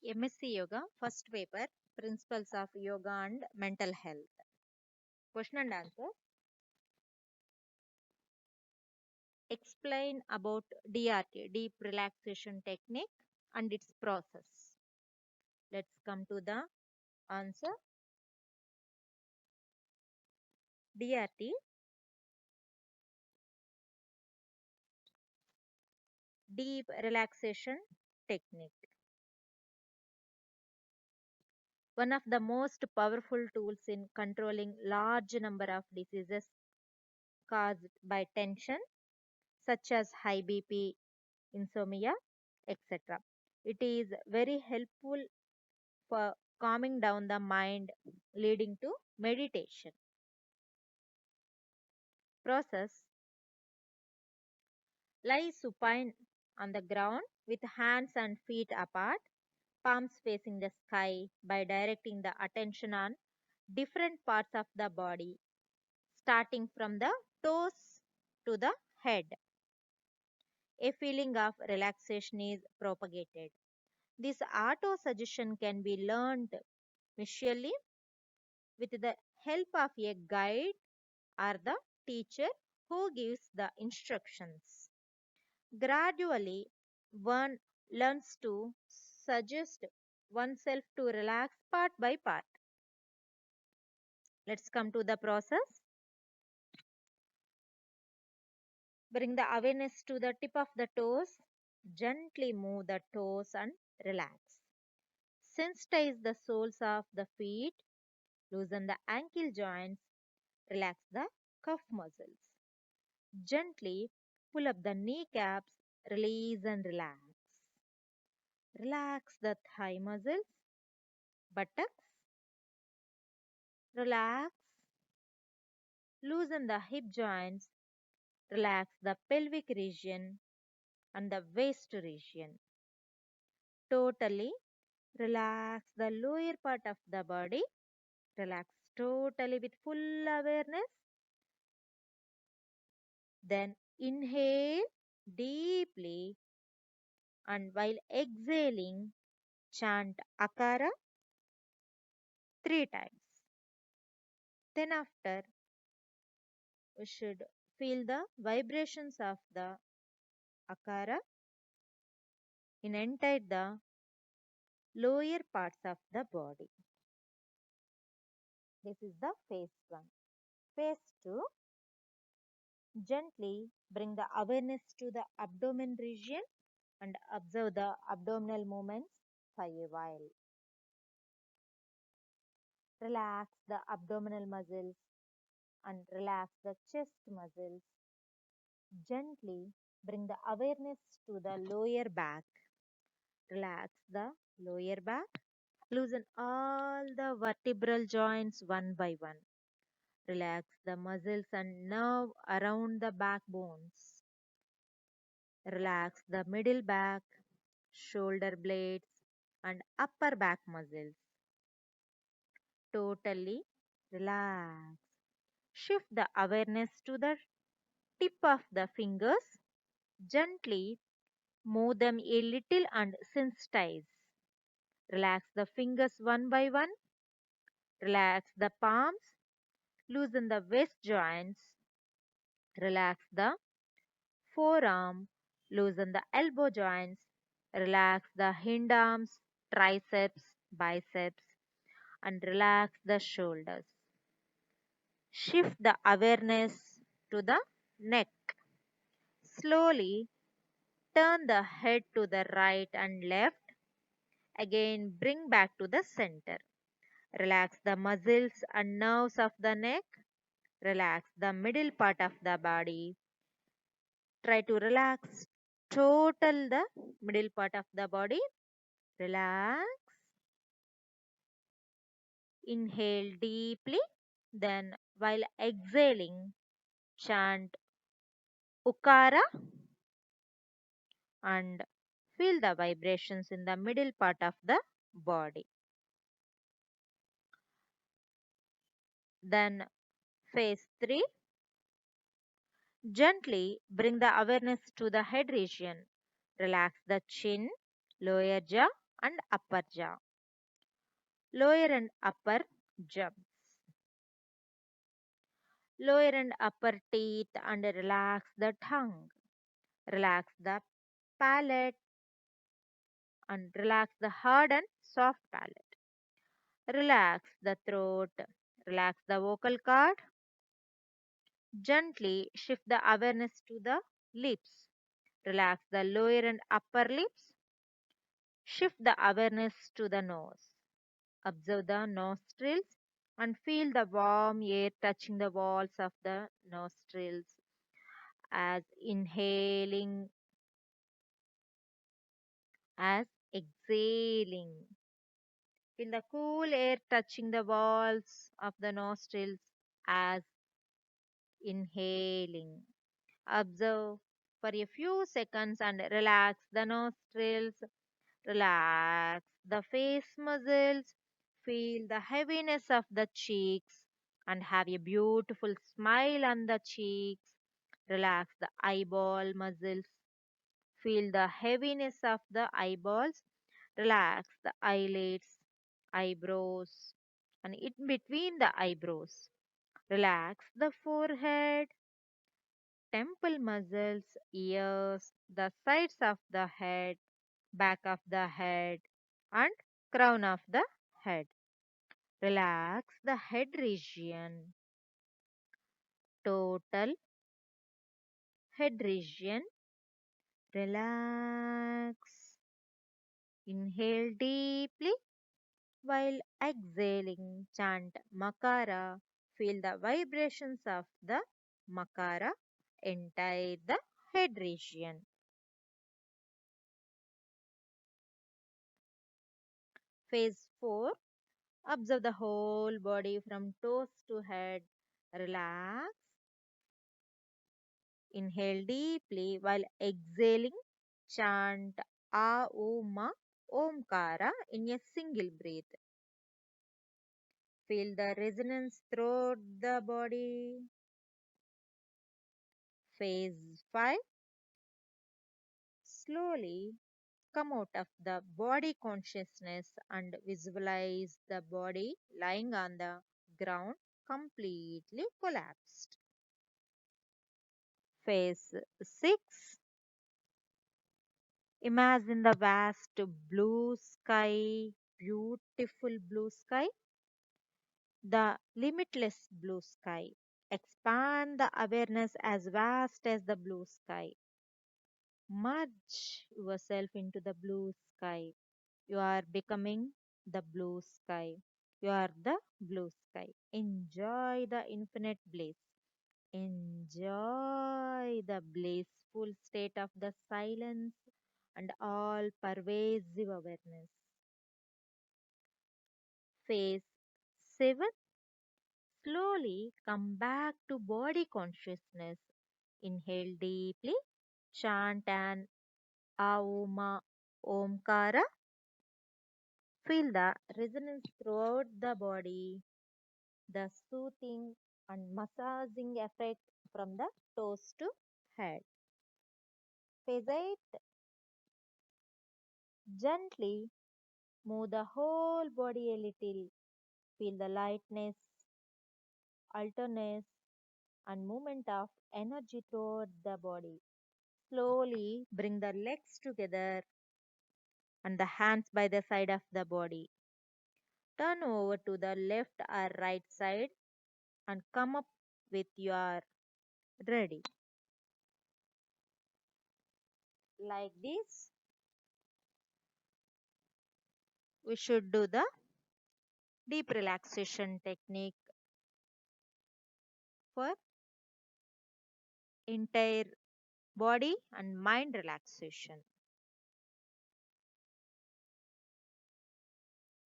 MSc Yoga, first paper, Principles of Yoga and Mental Health. Question and answer. Explain about DRT, Deep Relaxation Technique, and its process. Let's come to the answer. DRT, Deep Relaxation Technique. One of the most powerful tools in controlling large number of diseases caused by tension, such as high BP, insomnia, etc. It is very helpful for calming down the mind, leading to meditation. Process. Lie supine on the ground with hands and feet apart, palms facing the sky by directing the attention on different parts of the body, starting from the toes to the head. A feeling of relaxation is propagated. This auto suggestion can be learned visually with the help of a guide or the teacher who gives the instructions. Gradually, one learns to suggest oneself to relax part by part. Let's come to the process. Bring the awareness to the tip of the toes. Gently move the toes and relax. Sensitize the soles of the feet. Loosen the ankle joints. Relax the calf muscles. Gently pull up the kneecaps. Release and relax. Relax the thigh muscles, buttocks. Relax. Loosen the hip joints. Relax the pelvic region and the waist region. Totally relax the lower part of the body. Relax totally with full awareness. Then inhale deeply, and while exhaling, chant Akara 3 times. Then after, we should feel the vibrations of the Akara in entire the lower parts of the body. This is the phase 1. Phase 2, gently bring the awareness to the abdomen region and observe the abdominal movements for a while. Relax the abdominal muscles and relax the chest muscles. Gently bring the awareness to the lower back. Relax the lower back. Loosen all the vertebral joints one by one. Relax the muscles and nerve around the backbones. Relax the middle back, shoulder blades, and upper back muscles. Totally relax. Shift the awareness to the tip of the fingers. Gently move them a little and sensitize. Relax the fingers one by one. Relax the palms. Loosen the waist joints. Relax the forearm. Loosen the elbow joints. Relax the hind arms, triceps, biceps, and relax the shoulders. Shift the awareness to the neck. Slowly turn the head to the right and left. Again, bring back to the center. Relax the muscles and nerves of the neck. Relax the middle part of the body. Try to relax total the middle part of the body. Relax. Inhale deeply. Then, while exhaling, chant Ukara and feel the vibrations in the middle part of the body. Then, phase 3. Gently bring the awareness to the head region. Relax the chin, lower jaw, and upper jaw, lower and upper jumps, lower and upper teeth and relax the tongue, relax the palate and relax the hard and soft palate, relax the throat, relax the vocal cord, gently shift the awareness to the lips, relax the lower and upper lips, shift the awareness to the nose. Observe the nostrils and feel the warm air touching the walls of the nostrils as inhaling, as exhaling. Feel the cool air touching the walls of the nostrils as inhaling. Observe for a few seconds and relax the nostrils, relax the face muscles, feel the heaviness of the cheeks, and have a beautiful smile on the cheeks. Relax the eyeball muscles, feel the heaviness of the eyeballs, relax the eyelids, eyebrows, and in between the eyebrows. Relax the forehead, temple muscles, ears, the sides of the head, back of the head, and crown of the head. Relax the head region, total head region. Relax. Inhale deeply while exhaling. Chant Makara. Feel the vibrations of the Makara enter the head region. Phase 4. Observe the whole body from toes to head. Relax. Inhale deeply while exhaling. Chant Auma Omkara in a single breath. Feel the resonance throughout the body. Phase 5. Slowly come out of the body consciousness and visualize the body lying on the ground completely collapsed. Phase 6. Imagine the vast blue sky, beautiful blue sky, the limitless blue sky. Expand the awareness as vast as the blue sky. Merge yourself into the blue sky. You are becoming the blue sky. You are the blue sky. Enjoy the infinite bliss. Enjoy the blissful state of the silence and all pervasive awareness. Phase 7. Slowly come back to body consciousness. Inhale deeply. Chant an Auma Omkara. Feel the resonance throughout the body, the soothing and massaging effect from the toes to head. Phase 8. Gently move the whole body a little. Feel the lightness, alertness, and movement of energy throughout the body. Slowly bring the legs together and the hands by the side of the body. Turn over to the left or right side and come up with your ready. Like this, we should do the deep relaxation technique for entire body and mind relaxation.